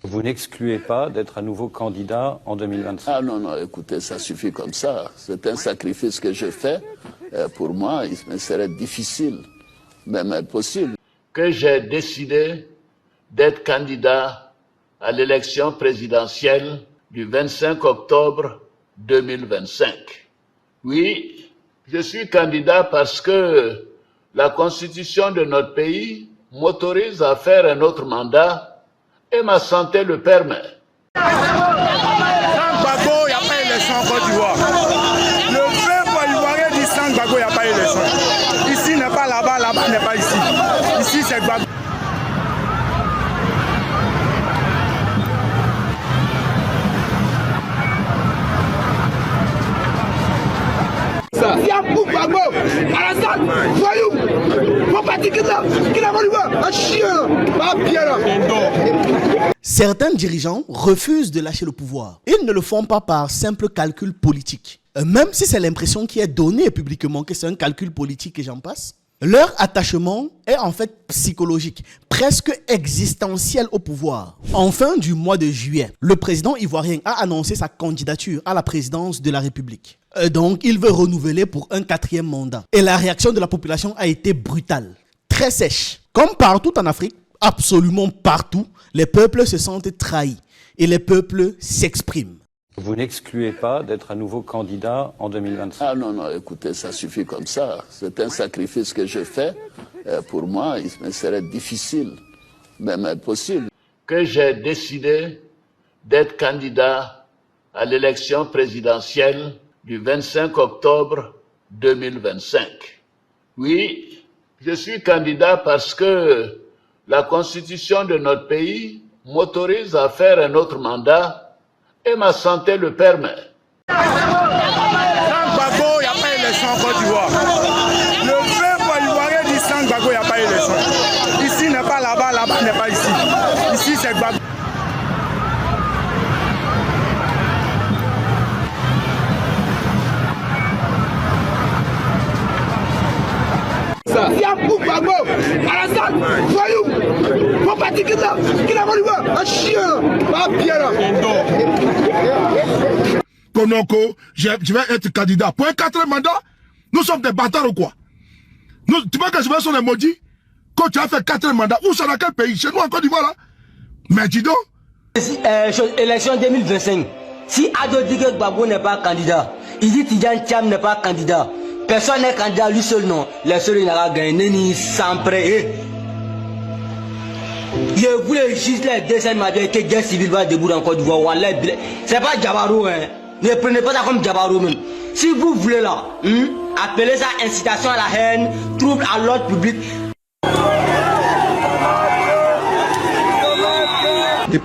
Vous n'excluez pas d'être à nouveau candidat en 2025? Ah non, non, écoutez, ça suffit comme ça. C'est un sacrifice que j'ai fait. Pour moi, il me serait difficile, même impossible. Que j'ai décidé d'être candidat à l'élection présidentielle du 25 octobre 2025. Oui, je suis candidat parce que la constitution de notre pays m'autorise à faire un autre mandat et ma santé le permet. Sans Gbagbo, il n'y a pas élection en Côte d'Ivoire. Le peuple ivoirien dit sans Gbagbo, il n'y a pas élection. Ici n'est pas là-bas, là-bas n'est pas ici. Ici c'est Gbagbo. Certains dirigeants refusent de lâcher le pouvoir. Ils ne le font pas par simple calcul politique. Même si c'est l'impression qui est donnée publiquement que c'est un calcul politique et j'en passe, leur attachement est en fait psychologique, presque existentiel au pouvoir. En fin du mois de juillet, le président ivoirien a annoncé sa candidature à la présidence de la République. Donc, il veut renouveler pour un 4e mandat. Et la réaction de la population a été brutale, très sèche. Comme partout en Afrique, absolument partout, les peuples se sentent trahis et les peuples s'expriment. Vous n'excluez pas d'être à nouveau candidat en 2025? Ah non, non, écoutez, ça suffit comme ça. C'est un sacrifice que j'ai fait. Pour moi, il me serait difficile, même impossible. Que j'ai décidé d'être candidat à l'élection présidentielle du 25 octobre 2025. Oui, je suis candidat parce que la constitution de notre pays m'autorise à faire un autre mandat et ma santé le permet. Sans Gbagbo, il n'y a pas élection en Côte d'Ivoire. Le peuple ivoirien dit sans Gbagbo, il n'y a pas élection. Ici n'est pas là-bas, là-bas n'est pas ici. Ici c'est Gbagbo. Konoko, je vais être candidat. Pour un 4e mandat, nous sommes des bâtards ou quoi? Tu vois que je vais sur les maudits? Quand tu as fait 4e mandat, où c'est dans quel pays? Chez nous en Côte d'Ivoire là? Mais dis donc. Élection 2025. Si Ado dit que Gbagbo n'est pas candidat, il dit Tidjane Thiam n'est pas candidat. Personne n'est candidat, lui seul non. Les seuls il n'aura gagné ni sans prêt. Je voulais juste les dessins de que guerre civile va debout en Côte d'Ivoire. C'est pas Djabaro, hein. Ne prenez pas ça comme Djabaro même. Si vous voulez là, appelez ça incitation à la haine, trouble à l'ordre public.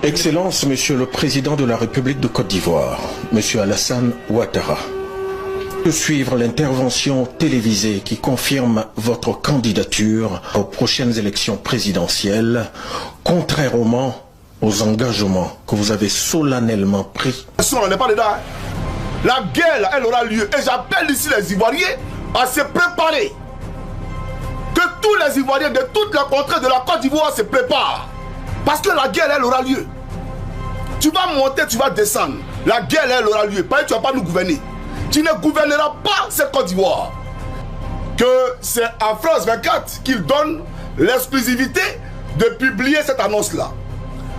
Excellence, Monsieur le Président de la République de Côte d'Ivoire, Monsieur Alassane Ouattara. De suivre l'intervention télévisée qui confirme votre candidature aux prochaines élections présidentielles, contrairement aux engagements que vous avez solennellement pris. On n'est pas dedans. La guerre, elle aura lieu. Et j'appelle ici les Ivoiriens à se préparer. Que tous les Ivoiriens de toutes les contrées de la Côte d'Ivoire se préparent. Parce que la guerre, elle aura lieu. Tu vas monter, tu vas descendre. La guerre, elle aura lieu. Parce que tu ne vas pas nous gouverner. Tu ne gouverneras pas cette Côte d'Ivoire. Que c'est à France 24 qu'il donne l'exclusivité de publier cette annonce-là.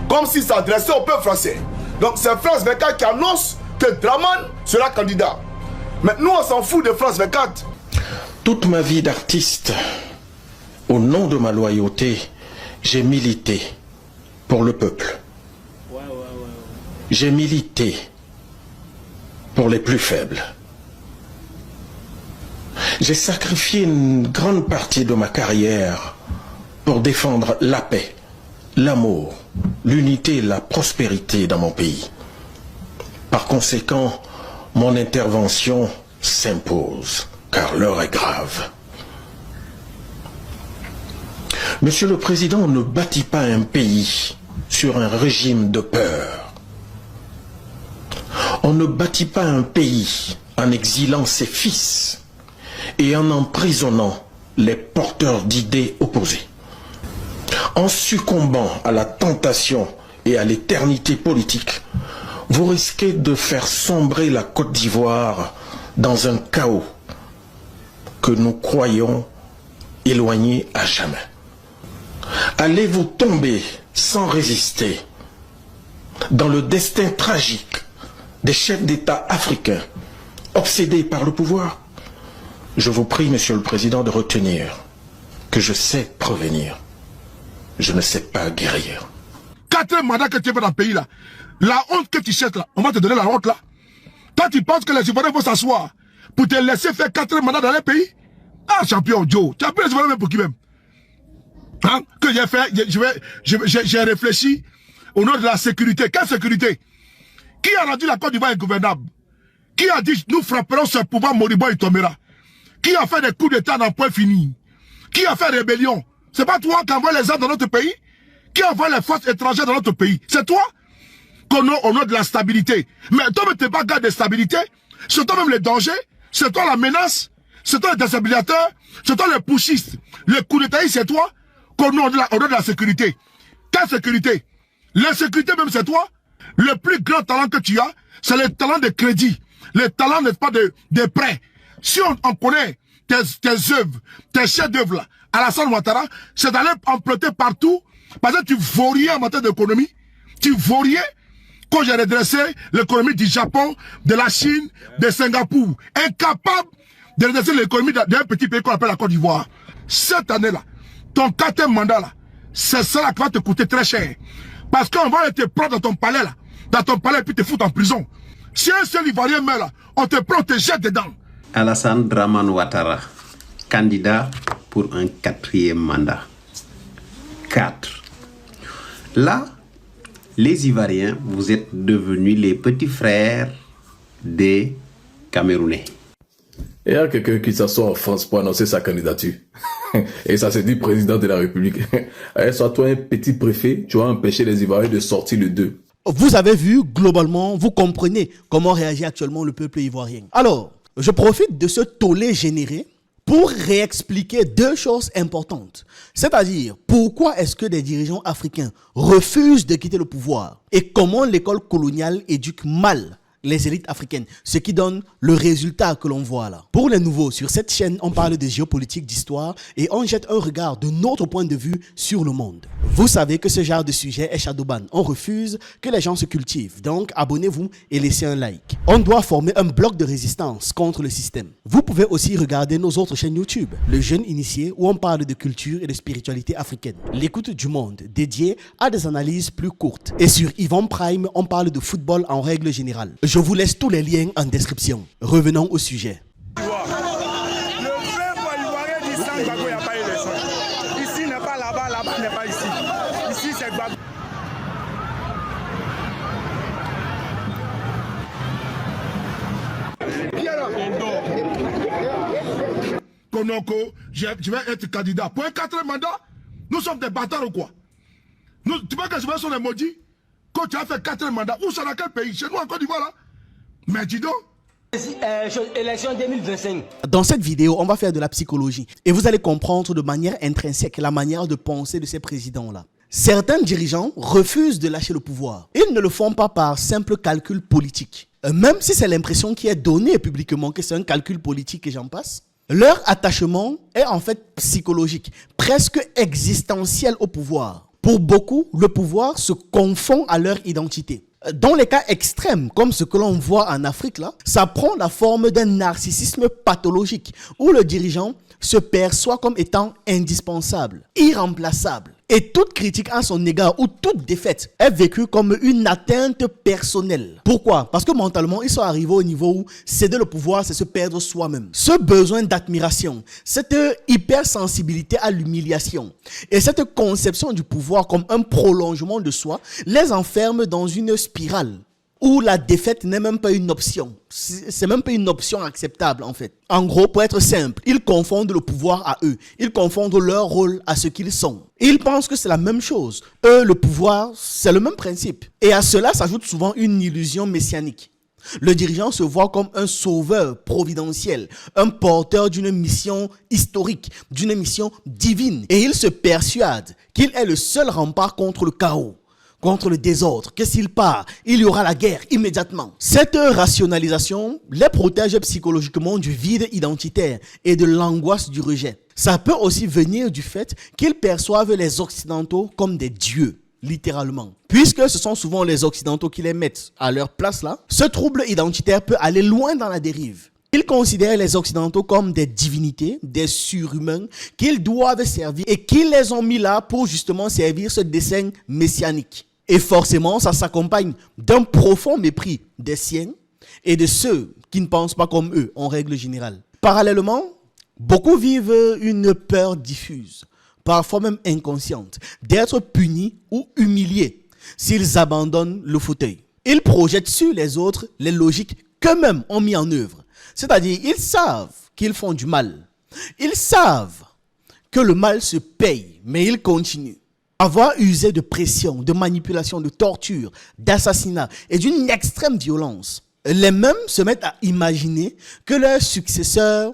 Comme s'il s'adressait au peuple français. Donc c'est France 24 qui annonce que Draman sera candidat. Mais nous, on s'en fout de France 24. Toute ma vie d'artiste, au nom de ma loyauté, j'ai milité pour le peuple. J'ai milité pour les plus faibles. J'ai sacrifié une grande partie de ma carrière pour défendre la paix, l'amour, l'unité et la prospérité dans mon pays. Par conséquent, mon intervention s'impose, car l'heure est grave. Monsieur le Président, on ne bâtit pas un pays sur un régime de peur. On ne bâtit pas un pays en exilant ses fils et en emprisonnant les porteurs d'idées opposées. En succombant à la tentation et à l'éternité politique, vous risquez de faire sombrer la Côte d'Ivoire dans un chaos que nous croyons éloigné à jamais. Allez-vous tomber sans résister dans le destin tragique des chefs d'État africains obsédés par le pouvoir? Je vous prie, Monsieur le Président, de retenir que je sais prévenir. Je ne sais pas guérir. 4 mandats que tu fais dans le pays là, la honte que tu cherches là, on va te donner la honte là. Toi tu penses que les Ivoiriens vont s'asseoir pour te laisser faire 4 mandats dans le pays? Ah champion Joe, tu as pris les Ivoiriens même pour qui même? Hein? Que j'ai fait, j'ai réfléchi au nom de la sécurité. Quelle sécurité? Qui a rendu la Côte d'Ivoire ingouvernable? Qui a dit nous frapperons ce pouvoir moribond et tombera? Qui a fait des coups d'état dans point fini? Qui a fait rébellion? C'est pas toi qui envoie les armes dans notre pays? Qui envoie les forces étrangères dans notre pays? C'est toi? Au nom de la stabilité. Mais toi, tu n'es pas garde de stabilité. C'est toi même les dangers. C'est toi la menace. C'est toi le déstabilisateur. C'est toi le pushistes. Le coup d'état, c'est toi. Au nom de la sécurité. Quelle sécurité? L'insécurité même, c'est toi. Le plus grand talent que tu as, c'est le talent de crédit. Le talent, n'est-ce pas, de prêt. Si on connaît tes œuvres, tes chefs-d'œuvre là, Alassane Ouattara, c'est d'aller emprunter partout, parce que tu vaux rien en matière d'économie. Tu vaux rien. Quand j'ai redressé l'économie du Japon, de la Chine, de Singapour, incapable de redresser l'économie d'un petit pays qu'on appelle la Côte d'Ivoire. Cette année-là, ton 4e mandat là, c'est ça là qui va te coûter très cher. Parce qu'on va te prendre dans ton palais là, et puis te foutre en prison. Si un seul Ivoirien meurt là, on te prend, on te jette dedans. Alassane Dramane Ouattara, candidat pour un 4e mandat. 4. Là, les Ivoiriens, vous êtes devenus les petits frères des Camerounais. Il y a quelqu'un qui s'assoit en France pour annoncer sa candidature. Et ça se dit président de la République. Soit toi un petit préfet, tu vas empêcher les Ivoiriens de sortir le 2. Vous avez vu, globalement, vous comprenez comment réagit actuellement le peuple ivoirien. Alors, je profite de ce tollé généré pour réexpliquer 2 choses importantes. C'est-à-dire, pourquoi est-ce que des dirigeants africains refusent de quitter le pouvoir et comment l'école coloniale éduque mal les élites africaines, ce qui donne le résultat que l'on voit là. Pour les nouveaux, sur cette chaîne, on parle de géopolitique, d'histoire et on jette un regard de notre point de vue sur le monde. Vous savez que ce genre de sujet est shadowban. On refuse que les gens se cultivent. Donc, abonnez-vous et laissez un like. On doit former un bloc de résistance contre le système. Vous pouvez aussi regarder nos autres chaînes YouTube, Le Jeune Initié, où on parle de culture et de spiritualité africaine. L'écoute du monde, dédié à des analyses plus courtes. Et sur Yvon Prime, on parle de football en règle générale. Je vous laisse tous les liens en description. Revenons au sujet. Le peuple ivoirien dit sans Gbagbo, il n'y a pas élection. Ici n'est pas là-bas, là-bas n'est pas ici. Ici c'est Gbagbo. Konoko, je vais être candidat. Pour un 4e mandat, nous sommes des bâtards ou quoi? Tu vois que je vais sur les maudits? Quand tu as fait 4e mandat, où sont dans quel pays? Chez nous en Côte d'Ivoire là? Mais dis donc. Élection 2025. Dans cette vidéo, on va faire de la psychologie et vous allez comprendre de manière intrinsèque la manière de penser de ces présidents-là. Certains dirigeants refusent de lâcher le pouvoir. Ils ne le font pas par simple calcul politique. Même si c'est l'impression qui est donnée publiquement que c'est un calcul politique et j'en passe, leur attachement est en fait psychologique, presque existentiel au pouvoir. Pour beaucoup, le pouvoir se confond à leur identité. Dans les cas extrêmes, comme ce que l'on voit en Afrique, là, ça prend la forme d'un narcissisme pathologique où le dirigeant se perçoit comme étant indispensable, irremplaçable. Et toute critique à son égard ou toute défaite est vécue comme une atteinte personnelle. Pourquoi? Parce que mentalement, ils sont arrivés au niveau où céder le pouvoir, c'est se perdre soi-même. Ce besoin d'admiration, cette hypersensibilité à l'humiliation et cette conception du pouvoir comme un prolongement de soi les enferme dans une spirale où la défaite n'est même pas une option. C'est même pas une option acceptable en fait. En gros, pour être simple, ils confondent le pouvoir à eux. Ils confondent leur rôle à ce qu'ils sont. Ils pensent que c'est la même chose. Eux, le pouvoir, c'est le même principe. Et à cela s'ajoute souvent une illusion messianique. Le dirigeant se voit comme un sauveur providentiel, un porteur d'une mission historique, d'une mission divine. Et il se persuade qu'il est le seul rempart contre le chaos, contre le désordre, que s'il part, il y aura la guerre immédiatement. Cette rationalisation les protège psychologiquement du vide identitaire et de l'angoisse du rejet. Ça peut aussi venir du fait qu'ils perçoivent les Occidentaux comme des dieux, littéralement. Puisque ce sont souvent les Occidentaux qui les mettent à leur place là, ce trouble identitaire peut aller loin dans la dérive. Ils considèrent les Occidentaux comme des divinités, des surhumains qu'ils doivent servir et qu'ils les ont mis là pour justement servir ce dessein messianique. Et forcément, ça s'accompagne d'un profond mépris des siens et de ceux qui ne pensent pas comme eux en règle générale. Parallèlement, beaucoup vivent une peur diffuse, parfois même inconsciente, d'être punis ou humiliés s'ils abandonnent le fauteuil. Ils projettent sur les autres les logiques qu'eux-mêmes ont mis en œuvre. C'est-à-dire, ils savent qu'ils font du mal. Ils savent que le mal se paye, mais ils continuent. Avoir usé de pression, de manipulation, de torture, d'assassinat et d'une extrême violence, les mêmes se mettent à imaginer que leurs successeurs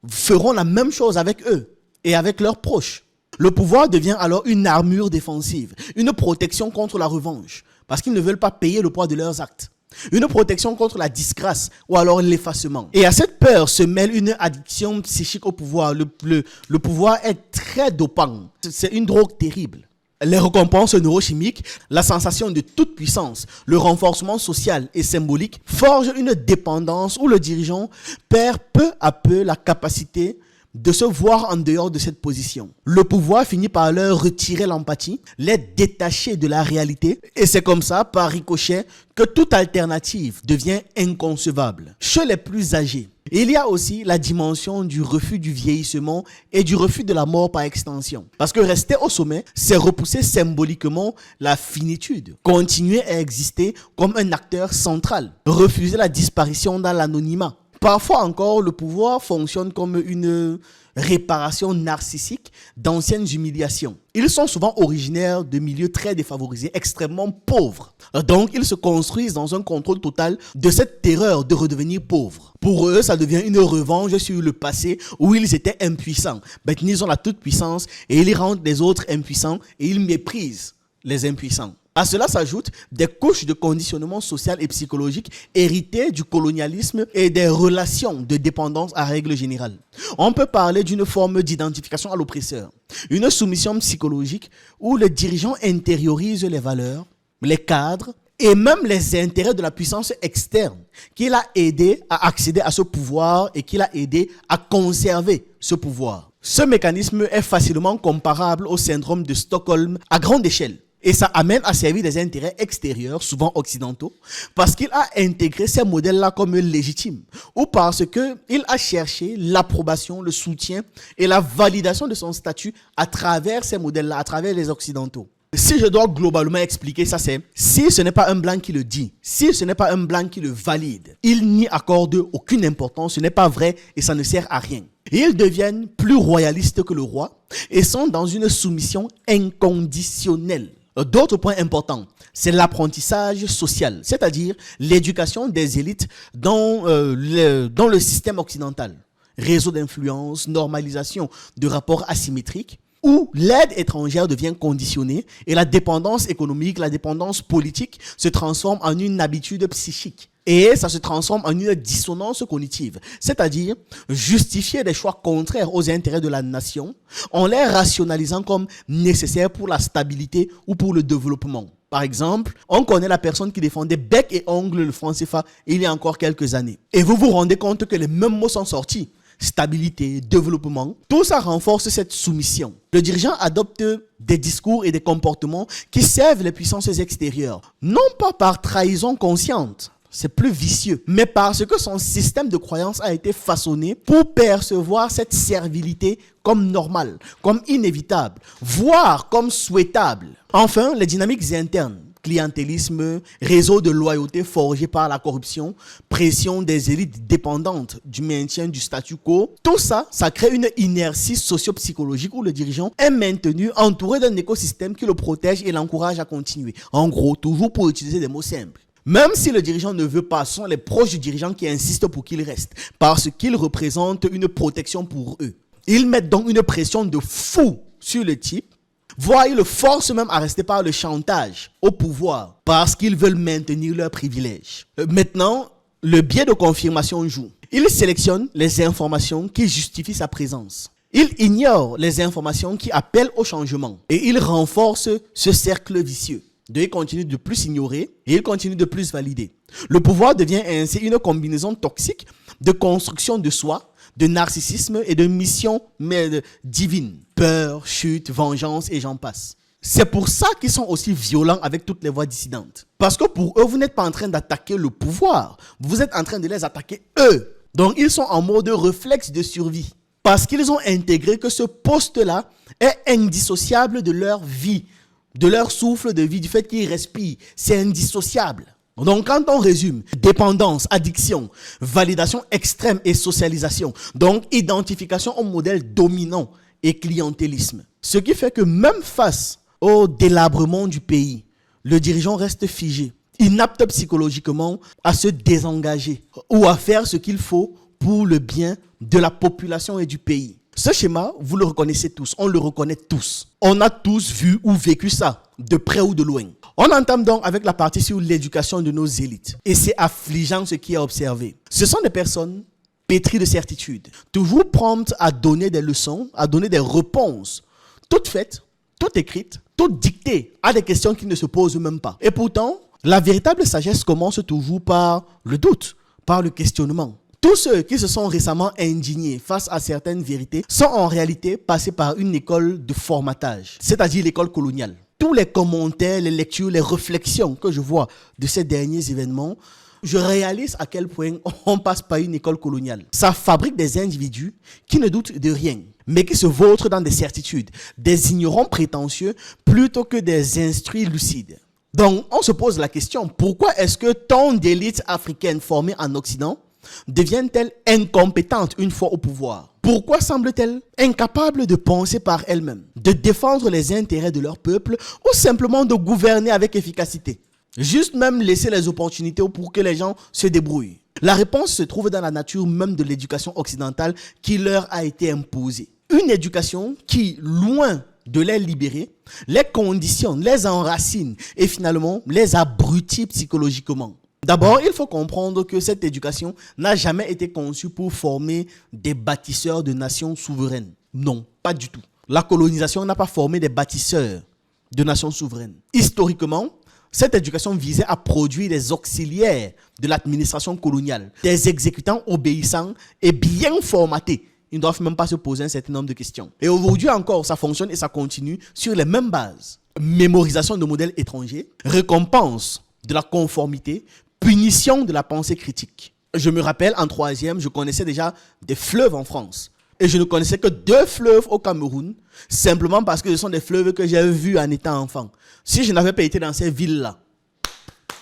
feront la même chose avec eux et avec leurs proches. Le pouvoir devient alors une armure défensive, une protection contre la revanche, parce qu'ils ne veulent pas payer le poids de leurs actes. Une protection contre la disgrâce ou alors l'effacement. Et à cette peur se mêle une addiction psychique au pouvoir. Le pouvoir est très dopant. C'est une drogue terrible. Les récompenses neurochimiques, la sensation de toute puissance, le renforcement social et symbolique forgent une dépendance où le dirigeant perd peu à peu la capacité de se voir en dehors de cette position. Le pouvoir finit par leur retirer l'empathie, les détacher de la réalité, et c'est comme ça, par ricochet, que toute alternative devient inconcevable. Chez les plus âgés, il y a aussi la dimension du refus du vieillissement et du refus de la mort par extension. Parce que rester au sommet, c'est repousser symboliquement la finitude, continuer à exister comme un acteur central, refuser la disparition dans l'anonymat. Parfois encore, le pouvoir fonctionne comme une réparation narcissique d'anciennes humiliations. Ils sont souvent originaires de milieux très défavorisés, extrêmement pauvres. Donc, ils se construisent dans un contrôle total de cette terreur de redevenir pauvres. Pour eux, ça devient une revanche sur le passé où ils étaient impuissants. Maintenant, ils ont la toute-puissance et ils rendent les autres impuissants et ils méprisent les impuissants. À cela s'ajoutent des couches de conditionnement social et psychologique héritées du colonialisme et des relations de dépendance à règle générale. On peut parler d'une forme d'identification à l'oppresseur, une soumission psychologique où le dirigeant intériorise les valeurs, les cadres et même les intérêts de la puissance externe qui l'a aidé à accéder à ce pouvoir et qui l'a aidé à conserver ce pouvoir. Ce mécanisme est facilement comparable au syndrome de Stockholm à grande échelle. Et ça amène à servir des intérêts extérieurs, souvent occidentaux, parce qu'il a intégré ces modèles-là comme légitimes, ou parce qu'il a cherché l'approbation, le soutien et la validation de son statut à travers ces modèles-là, à travers les occidentaux. Si je dois globalement expliquer ça, c'est si ce n'est pas un blanc qui le dit, si ce n'est pas un blanc qui le valide, il n'y accorde aucune importance, ce n'est pas vrai et ça ne sert à rien. Ils deviennent plus royalistes que le roi et sont dans une soumission inconditionnelle. D'autres points importants, c'est l'apprentissage social, c'est-à-dire l'éducation des élites dans le système occidental. Réseau d'influence, normalisation de rapports asymétriques, où l'aide étrangère devient conditionnée et la dépendance économique, la dépendance politique se transforme en une habitude psychique. Et ça se transforme en une dissonance cognitive, c'est-à-dire justifier des choix contraires aux intérêts de la nation en les rationalisant comme nécessaires pour la stabilité ou pour le développement. Par exemple, on connaît la personne qui défendait bec et ongle le franc CFA il y a encore quelques années. Et vous vous rendez compte que les mêmes mots sont sortis. Stabilité, développement, tout ça renforce cette soumission. Le dirigeant adopte des discours et des comportements qui servent les puissances extérieures, non pas par trahison consciente, c'est plus vicieux, mais parce que son système de croyance a été façonné pour percevoir cette servilité comme normale, comme inévitable, voire comme souhaitable. Enfin, les dynamiques internes, clientélisme, réseau de loyauté forgé par la corruption, pression des élites dépendantes du maintien du statu quo, tout ça, ça crée une inertie socio-psychologique où le dirigeant est maintenu entouré d'un écosystème qui le protège et l'encourage à continuer. En gros, toujours pour utiliser des mots simples. Même si le dirigeant ne veut pas, ce sont les proches du dirigeant qui insistent pour qu'il reste, parce qu'il représente une protection pour eux. Ils mettent donc une pression de fou sur le type voire ils le forcent même à rester par le chantage au pouvoir parce qu'ils veulent maintenir leurs privilèges. Maintenant, le biais de confirmation joue. Il sélectionne les informations qui justifient sa présence. Il ignore les informations qui appellent au changement et il renforce ce cercle vicieux. Il continue de plus ignorer et il continue de plus valider. Le pouvoir devient ainsi une combinaison toxique de construction de soi, de narcissisme et de mission divine. Peur, chute, vengeance et j'en passe. C'est pour ça qu'ils sont aussi violents avec toutes les voix dissidentes. Parce que pour eux, vous n'êtes pas en train d'attaquer le pouvoir, vous êtes en train de les attaquer eux. Donc ils sont en mode réflexe de survie. Parce qu'ils ont intégré que ce poste-là est indissociable de leur vie, de leur souffle de vie, du fait qu'ils respirent. C'est indissociable. Donc quand on résume, dépendance, addiction, validation extrême et socialisation, donc identification au modèle dominant et clientélisme. Ce qui fait que même face au délabrement du pays, le dirigeant reste figé, inapte psychologiquement à se désengager ou à faire ce qu'il faut pour le bien de la population et du pays. Ce schéma, vous le reconnaissez tous, on le reconnaît tous. On a tous vu ou vécu ça, de près ou de loin. On entame donc avec la partie sur l'éducation de nos élites. Et c'est affligeant ce qui est observé. Ce sont des personnes pétries de certitude, toujours promptes à donner des leçons, à donner des réponses, toutes faites, toutes écrites, toutes dictées à des questions qui ne se posent même pas. Et pourtant, la véritable sagesse commence toujours par le doute, par le questionnement. Tous ceux qui se sont récemment indignés face à certaines vérités sont en réalité passés par une école de formatage, c'est-à-dire l'école coloniale. Tous les commentaires, les lectures, les réflexions que je vois de ces derniers événements, je réalise à quel point on passe par une école coloniale. Ça fabrique des individus qui ne doutent de rien, mais qui se vautrent dans des certitudes, des ignorants prétentieux plutôt que des instruits lucides. Donc, on se pose la question, pourquoi est-ce que tant d'élites africaines formées en Occident deviennent-elles incompétentes une fois au pouvoir? Pourquoi semblent-elles incapables de penser par elles-mêmes, de défendre les intérêts de leur peuple ou simplement de gouverner avec efficacité? Juste même laisser les opportunités pour que les gens se débrouillent. La réponse se trouve dans la nature même de l'éducation occidentale qui leur a été imposée. Une éducation qui, loin de les libérer, les conditionne, les enracine et finalement les abrutit psychologiquement. D'abord, il faut comprendre que cette éducation n'a jamais été conçue pour former des bâtisseurs de nations souveraines. Non, pas du tout. La colonisation n'a pas formé des bâtisseurs de nations souveraines. Historiquement, cette éducation visait à produire des auxiliaires de l'administration coloniale, des exécutants obéissants et bien formatés. Ils ne doivent même pas se poser un certain nombre de questions. Et aujourd'hui encore, ça fonctionne et ça continue sur les mêmes bases. Mémorisation de modèles étrangers, récompense de la conformité, punition de la pensée critique. Je me rappelle, en troisième, je connaissais déjà des fleuves en France. Et je ne connaissais que 2 fleuves au Cameroun, simplement parce que ce sont des fleuves que j'ai vus en étant enfant. Si je n'avais pas été dans ces villes-là,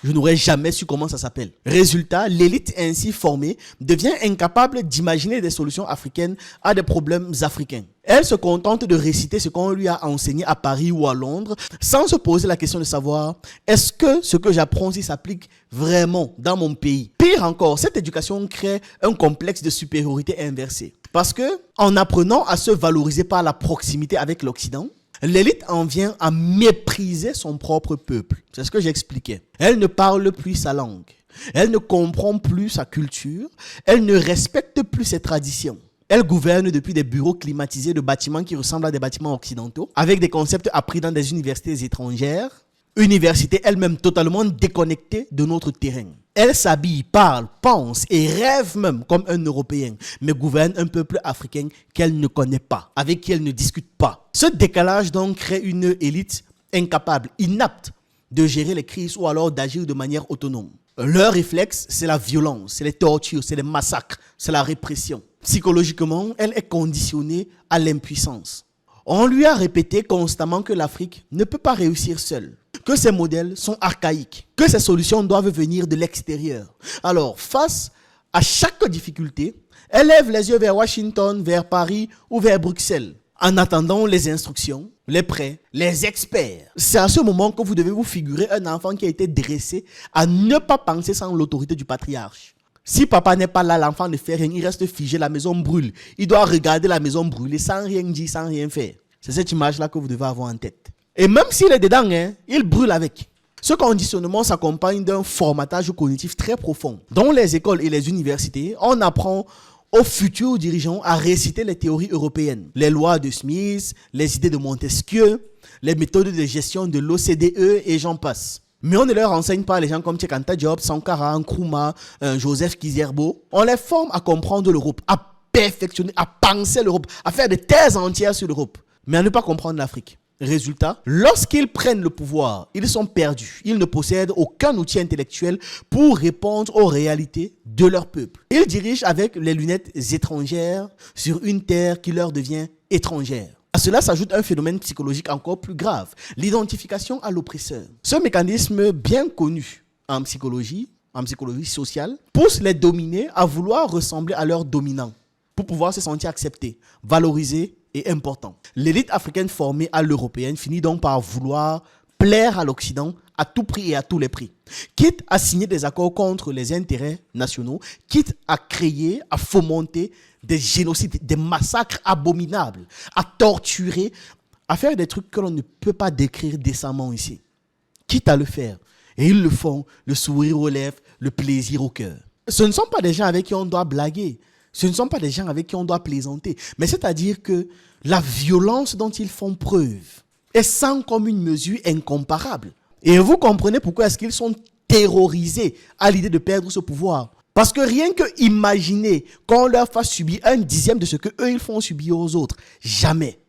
je n'aurais jamais su comment ça s'appelle. Résultat, l'élite ainsi formée devient incapable d'imaginer des solutions africaines à des problèmes africains. Elle se contente de réciter ce qu'on lui a enseigné à Paris ou à Londres, sans se poser la question de savoir, est-ce que ce que j'apprends ici s'applique vraiment dans mon pays? Pire encore, cette éducation crée un complexe de supériorité inversée. Parce que, en apprenant à se valoriser par la proximité avec l'Occident, l'élite en vient à mépriser son propre peuple. C'est ce que j'expliquais. Elle ne parle plus sa langue. Elle ne comprend plus sa culture. Elle ne respecte plus ses traditions. Elle gouverne depuis des bureaux climatisés de bâtiments qui ressemblent à des bâtiments occidentaux, avec des concepts appris dans des universités étrangères, universités elles-mêmes totalement déconnectées de notre terrain. Elle s'habille, parle, pense et rêve même comme un Européen, mais gouverne un peuple africain qu'elle ne connaît pas, avec qui elle ne discute pas. Ce décalage donc crée une élite incapable, inapte de gérer les crises ou alors d'agir de manière autonome. Leur réflexe, c'est la violence, c'est les tortures, c'est les massacres, c'est la répression. Psychologiquement, elle est conditionnée à l'impuissance. On lui a répété constamment que l'Afrique ne peut pas réussir seule, que ses modèles sont archaïques, que ses solutions doivent venir de l'extérieur. Alors, face à chaque difficulté, elle lève les yeux vers Washington, vers Paris ou vers Bruxelles, en attendant les instructions, les prêts, les experts. C'est à ce moment que vous devez vous figurer un enfant qui a été dressé à ne pas penser sans l'autorité du patriarche. Si papa n'est pas là, l'enfant ne fait rien, il reste figé, la maison brûle. Il doit regarder la maison brûler sans rien dire, sans rien faire. C'est cette image-là que vous devez avoir en tête. Et même s'il est dedans, hein, il brûle avec. Ce conditionnement s'accompagne d'un formatage cognitif très profond. Dans les écoles et les universités, on apprend aux futurs dirigeants à réciter les théories européennes, les lois de Smith, les idées de Montesquieu, les méthodes de gestion de l'OCDE et j'en passe. Mais on ne leur enseigne pas les gens comme Tchekanta Diop, Sankara, Nkrumah, Joseph Kizerbo. On les forme à comprendre l'Europe, à perfectionner, à penser l'Europe, à faire des thèses entières sur l'Europe, mais à ne pas comprendre l'Afrique. Résultat, lorsqu'ils prennent le pouvoir, ils sont perdus. Ils ne possèdent aucun outil intellectuel pour répondre aux réalités de leur peuple. Ils dirigent avec les lunettes étrangères sur une terre qui leur devient étrangère. À cela s'ajoute un phénomène psychologique encore plus grave, l'identification à l'oppresseur. Ce mécanisme bien connu en psychologie sociale, pousse les dominés à vouloir ressembler à leurs dominants pour pouvoir se sentir acceptés, valorisés et important. L'élite africaine formée à l'européenne finit donc par vouloir plaire à l'Occident à tout prix et à tous les prix. Quitte à signer des accords contre les intérêts nationaux, quitte à créer, à fomenter des génocides, des massacres abominables, à torturer, à faire des trucs que l'on ne peut pas décrire décemment ici. Quitte à le faire. Et ils le font, le sourire aux lèvres, le plaisir au cœur. Ce ne sont pas des gens avec qui on doit blaguer. Ce ne sont pas des gens avec qui on doit plaisanter. Mais c'est-à-dire que la violence dont ils font preuve est sans commune mesure incomparable. Et vous comprenez pourquoi est-ce qu'ils sont terrorisés à l'idée de perdre ce pouvoir. Parce que rien que imaginer qu'on leur fasse subir 1/10 de ce qu'eux ils font subir aux autres. Jamais.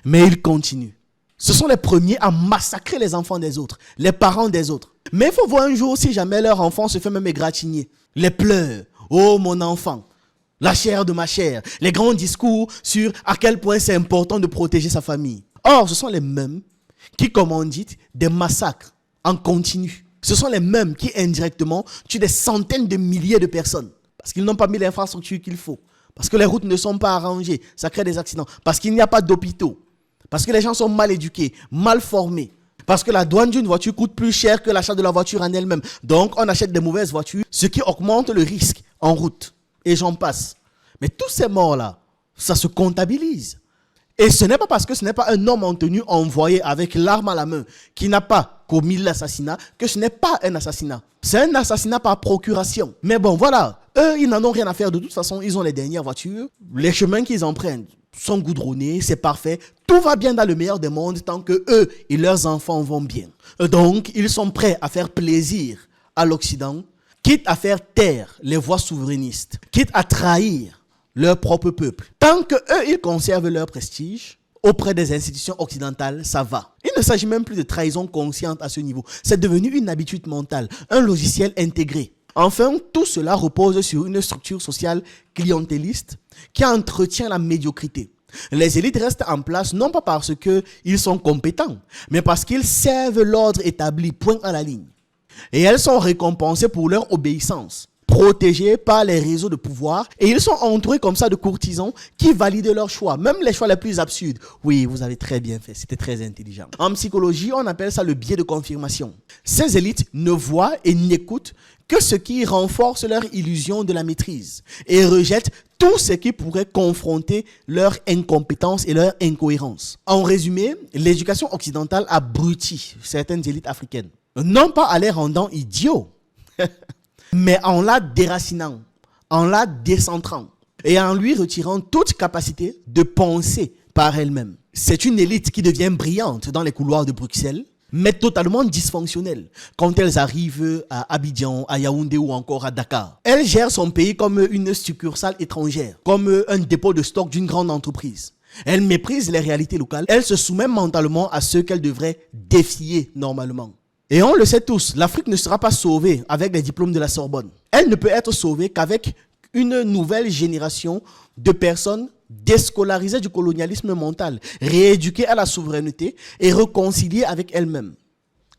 Mais ils continuent. Ce sont les premiers à massacrer les enfants des autres, les parents des autres. Mais il faut voir un jour si jamais leur enfant se fait même égratigner. Les pleurs. Oh mon enfant. La chair de ma chair, les grands discours sur à quel point c'est important de protéger sa famille. Or, ce sont les mêmes qui commanditent des massacres en continu. Ce sont les mêmes qui indirectement tuent des centaines de milliers de personnes parce qu'ils n'ont pas mis l'infrastructure qu'il faut, parce que les routes ne sont pas arrangées, ça crée des accidents, parce qu'il n'y a pas d'hôpitaux, parce que les gens sont mal éduqués, mal formés, parce que la douane d'une voiture coûte plus cher que l'achat de la voiture en elle-même. Donc, on achète des mauvaises voitures, ce qui augmente le risque en route. Et j'en passe. Mais tous ces morts-là, ça se comptabilise. Et ce n'est pas parce que ce n'est pas un homme en tenue envoyé avec l'arme à la main qui n'a pas commis l'assassinat que ce n'est pas un assassinat. C'est un assassinat par procuration. Mais bon, voilà. Eux, ils n'en ont rien à faire. De toute façon, ils ont les dernières voitures. Les chemins qu'ils empruntent sont goudronnés, c'est parfait. Tout va bien dans le meilleur des mondes tant que eux et leurs enfants vont bien. Donc, ils sont prêts à faire plaisir à l'Occident, quitte à faire taire les voix souverainistes, quitte à trahir leur propre peuple. Tant que eux, ils conservent leur prestige auprès des institutions occidentales, ça va. Il ne s'agit même plus de trahison consciente à ce niveau. C'est devenu une habitude mentale, un logiciel intégré. Enfin, tout cela repose sur une structure sociale clientéliste qui entretient la médiocrité. Les élites restent en place non pas parce qu'ils sont compétents, mais parce qu'ils servent l'ordre établi, point à la ligne. Et elles sont récompensées pour leur obéissance, protégées par les réseaux de pouvoir, et ils sont entourés comme ça de courtisans qui valident leurs choix, même les choix les plus absurdes. Oui, vous avez très bien fait, c'était très intelligent. En psychologie, on appelle ça le biais de confirmation. Ces élites ne voient et n'écoutent que ce qui renforce leur illusion de la maîtrise et rejettent tout ce qui pourrait confronter leur incompétence et leur incohérence. En résumé, l'éducation occidentale abrutit certaines élites africaines. Non pas en les rendant idiots, mais en la déracinant, en la décentrant et en lui retirant toute capacité de penser par elle-même. C'est une élite qui devient brillante dans les couloirs de Bruxelles, mais totalement dysfonctionnelle quand elles arrivent à Abidjan, à Yaoundé ou encore à Dakar. Elle gère son pays comme une succursale étrangère, comme un dépôt de stock d'une grande entreprise. Elle méprise les réalités locales, elle se soumet mentalement à ceux qu'elle devrait défier normalement. Et on le sait tous, l'Afrique ne sera pas sauvée avec les diplômes de la Sorbonne. Elle ne peut être sauvée qu'avec une nouvelle génération de personnes déscolarisées du colonialisme mental, rééduquées à la souveraineté et réconciliées avec elles-mêmes.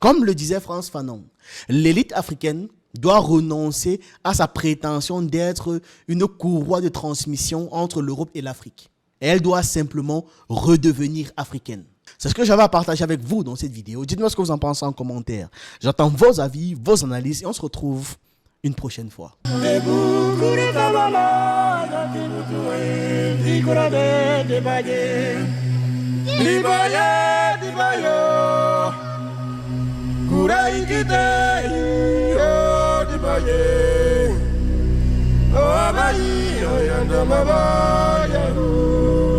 Comme le disait Frantz Fanon, l'élite africaine doit renoncer à sa prétention d'être une courroie de transmission entre l'Europe et l'Afrique. Elle doit simplement redevenir africaine. C'est ce que j'avais à partager avec vous dans cette vidéo. Dites-moi ce que vous en pensez en commentaire. J'attends vos avis, vos analyses et on se retrouve une prochaine fois. Dibaye, dibayo, kurai kite, yo dibaye, oh abayi, oh yanda mabaya.